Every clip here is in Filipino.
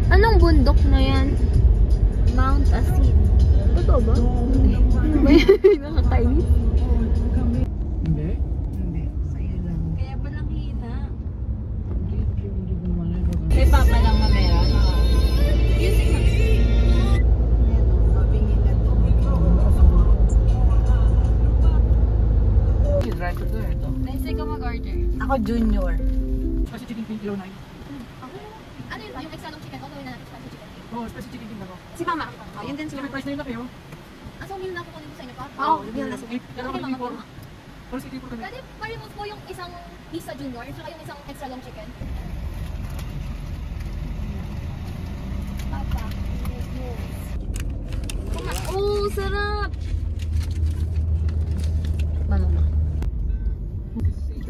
Anong bundok na yan? Mount Asin. Totoo ba? Hindi. Nakakainis. Hindi? Hindi. Sa'yo lang. Kaya palang hina. Hindi ko naman ito. Kay Papa lang mamera. Music na. Ayan o, mabingin na to. Driver to ito. Naisay ka mag-order. Ako junior. Spicy chicken king kilo 9. Ano yun? Yung extra long chicken. Ano na natin spicy chicken? Oo, spicy chicken king ako. Si Mama. Oh, yun din sila. Price na yun na kayo. So, meal na ako kunin ko sa inyo pa? Oo, meal na. Dalawa Okay, ka Mama. po. Pero sige po kami. Pwede pa-remove po yung isang pizza junior at yung isang extra long chicken. Papa. Oh, sarap! Mama.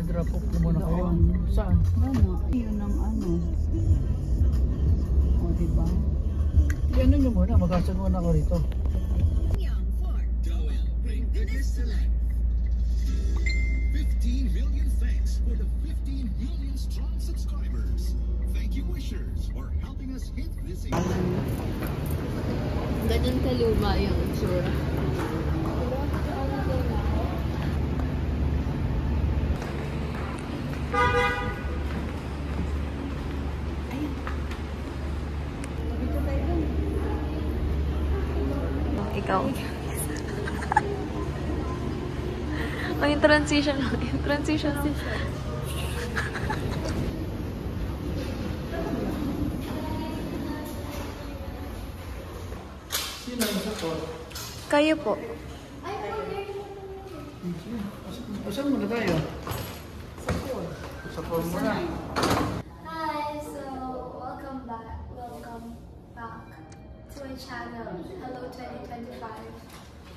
Drop off na muna kayo. Saan? Ano? Yun ang ano. O, diba? Yan nyo muna. Mag-asal muna ako rito. Bring goodness to life. 15 million thanks for the 15 million strong subscribers. Thank you, wishers, for helping us hit this. Ganyan kaluma yung itsura. Ikaw. Oh, yung transition lang. Yung transition lang. Sino ang isa po? Kayo po. Saan muna tayo? Sa form muna. Hi, so welcome back to my channel, Hello 2025.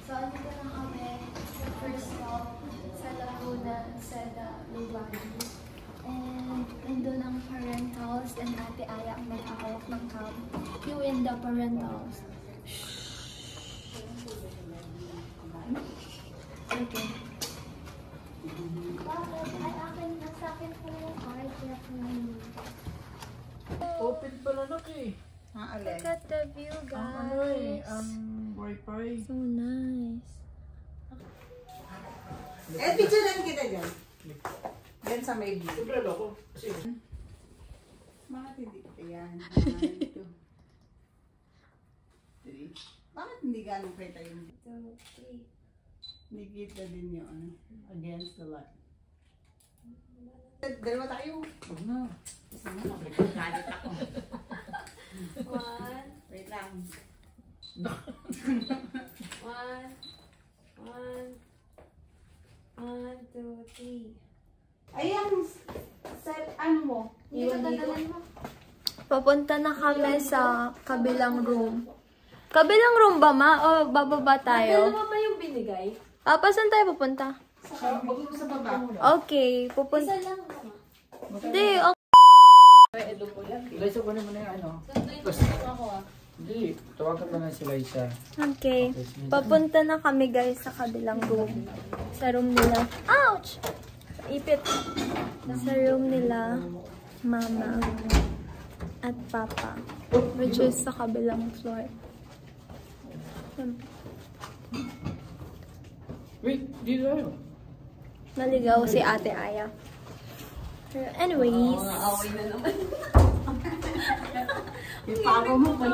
So andito na kami sa first stop sa Laguna, Seda, Lubani. And nandun ang parentals and Ate Aya ang may-hawak ng cam. You and the parentals. Okay. Bakit? Ay, sa akin po yung card. Kaya po Open pala na eh. Alin? Look at the view, Ang ano eh, guys. ang wifi. So nice. Picturean kita dyan. Dyan sa may view. Sobrado ako. Kasi Bakit hindi? Ayan. 1, 2, 3. Bakit hindi ganong kita yung 2, 3. hindi kita din yung ano, against the light. Dalawa tayo. huwag na. Galit ako. 1, Wait lang. 1, 2, 3. Ay, ang set, ano mo? Dito dadalhin mo. Papunta na kami sa kabilang room. Kabilang room ba, ma? O bababa tayo? Dalawa ba yung binigay? Saan tayo pupunta? Magulong sa baba. Okay, pupunta. Isa lang naman. Hindi, okay. Liza, kunin mo na yung ano. Hindi, tawagan mo na si Liza. Okay. Papunta na kami guys sa kabilang room. Sa room nila. Ouch! Ipit. Sa room nila, mama at papa. Which is sa kabilang floor. Wait, dito tayo. Naligaw si Ate Aya. Pero anyways. Away na naman. Ipago mo pa.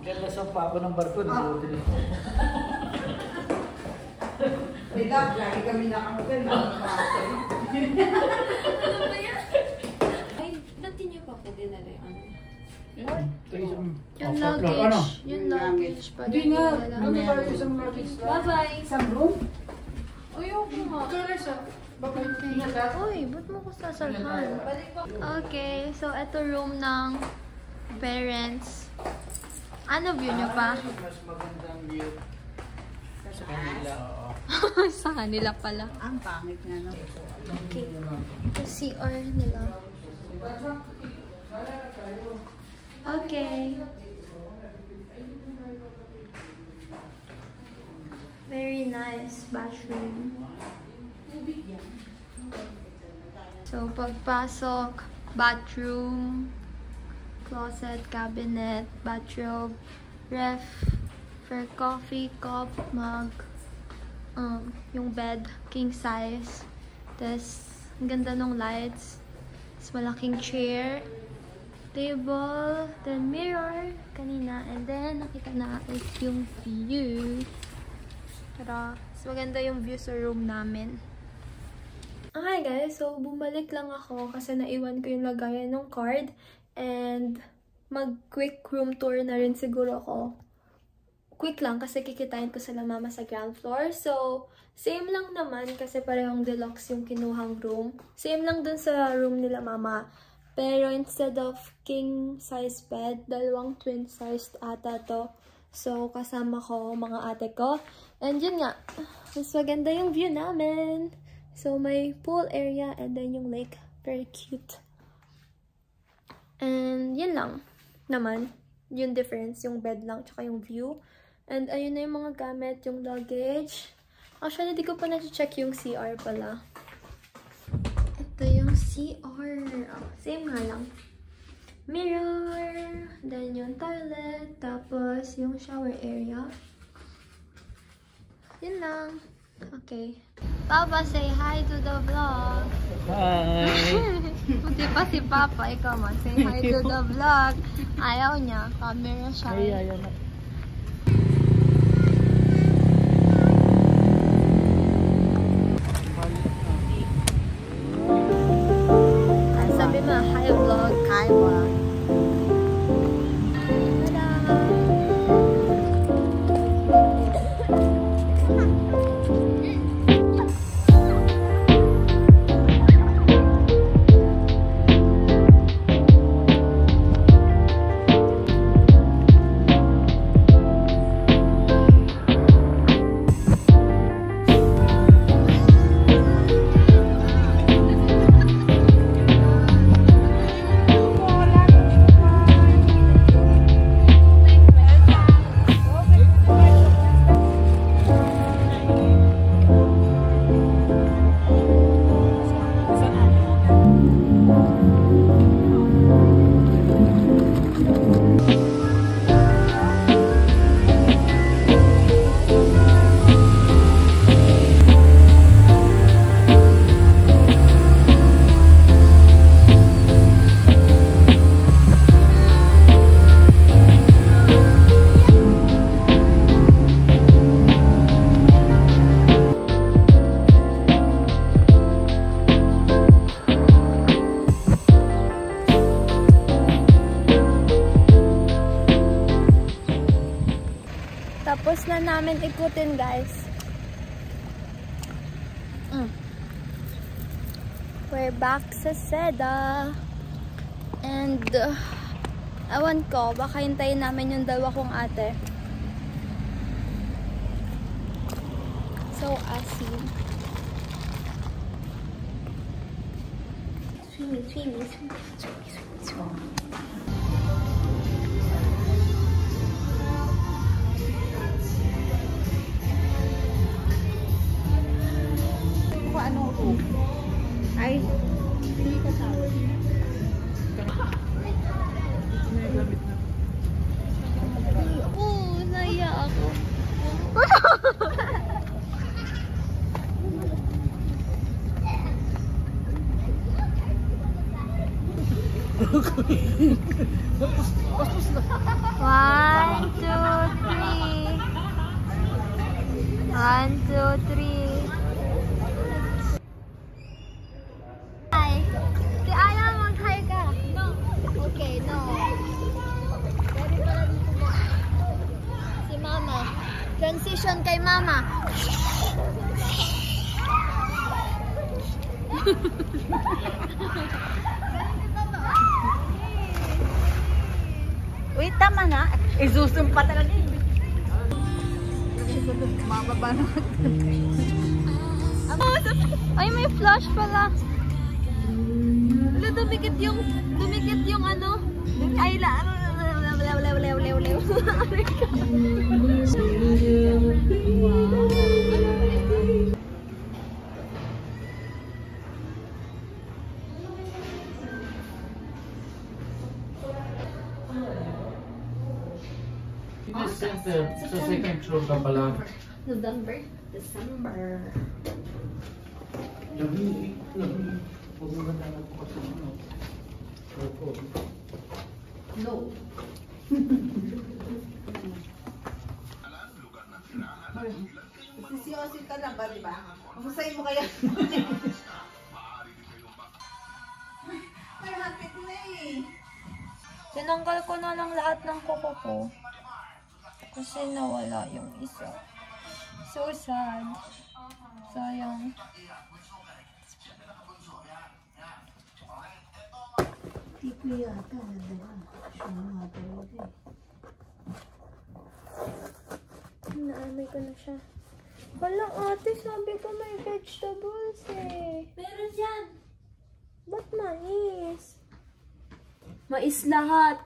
Ganda sa papa ng barko. Wait lang, lagi kami nakamutin. Ano ba yan? Ay, dati niyo pa pwede na rin. Ito isang... Yung top floor. luggage. Ano? Yung luggage. Hindi nga. Ano ba isang luggage lang? Bye-bye. Isang room? Ayoko nga. Kaya sa... Baka ingat ka? Uy, ba't mo ko sasalhan? Okay, so ito room ng parents. Ano view nyo pa? Mas magandang view. Sa kanila, oo. Sa kanila pala. Ang pangit nga, no? Okay. Ito CR nila. Okay. Very nice bathroom. So, pagpasok, bathroom, closet, cabinet, bathrobe, ref, for coffee, cup, mug, yung bed, king size. Tapos, ang ganda ng lights. Tapos, malaking chair, table, then mirror, kanina. And then, nakita na is yung view. Tara, mas maganda yung view sa room namin. Okay guys, so bumalik lang ako kasi naiwan ko yung lagayan ng card and mag-quick room tour na rin siguro ako. Quick lang kasi kikitain ko sila mama sa ground floor. So, same lang naman kasi parehong deluxe yung kinuhang room. Same lang dun sa room nila mama. Pero instead of king size bed, dalawang twin sized ata to. So, kasama ko mga ate ko. And yun nga, mas maganda yung view namin. So, may pool area and then yung lake. Very cute. And yun lang naman. Yung difference, yung bed lang, tsaka yung view. And ayun na yung mga gamit, yung luggage. Actually, di ko pa na-check yung CR pala. Ito yung CR. Oh, same nga lang. Mirror. Then yung toilet. Tapos yung shower area. Yun lang. Okay. Papa, say hi to the vlog. Hi! Buti pa si Papa. Ikaw man, say hi to the vlog. Ayaw niya. Camera siya. Ayaw na. Sabi mo, hi vlog. Hi, vlog. Tapos na namin ikutin, guys. We're back sa Seda. And, ewan ko, baka hintayin namin yung dalawa kong ate. So, asin. Swimmy, swimmy, swimmy, swimmy, swimmy, swimmy. Kung anong room? Ay, hindi ka tawag. Oo, naiya ako. One, two, three. 1, 2, 3. Hi. Si Aya, mag-hi ka. No. Okay, no. Congratulations kay mama. Wait, tama na. Isusum pa talaga. Mababa na. Ay, may flash pala. Wala, dumikit yung ano. Ay, Center, sa second floor ka pala. December. No. Sisiyosin ka lang ba, di ba? Mahusayin mo kaya. Ay, hapit na eh. tinanggal ko na lang lahat ng kuko ko. Kasi nawala yung isa. So sad. Sayang. Tipo yata, nandun. Siya nga talaga eh. Naamay ko na siya. Wala ate, sabi ko may vegetables eh. Meron yan. Ba't mais? Mais lahat.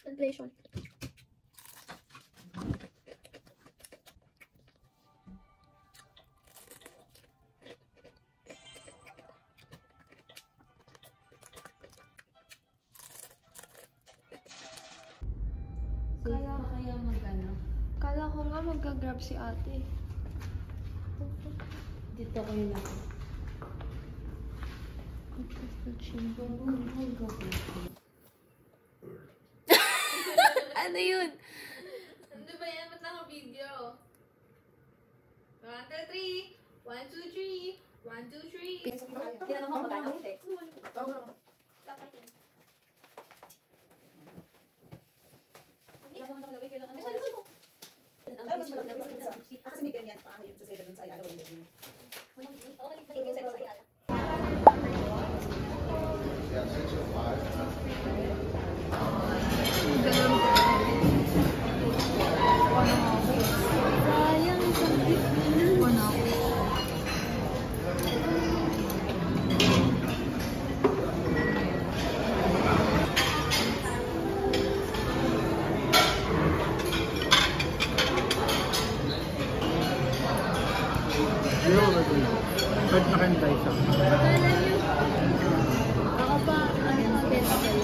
Translation. Kala kaya magano? Kala ko nga mag-grab si ate. Dito ko yun ako. Ano yun? Ano ba yan? Ba't naka-video? 1, 2, 3. 1, 2, 3. 1, 2, 3. Tinanong mo magano? Hindi. Kasi may ganyan pa yun sa sila dun sa Ayala. Kahit nakantay siya. Ako pa, ano, pencil.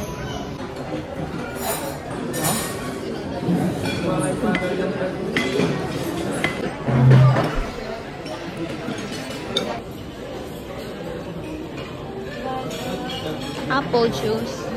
Apple juice.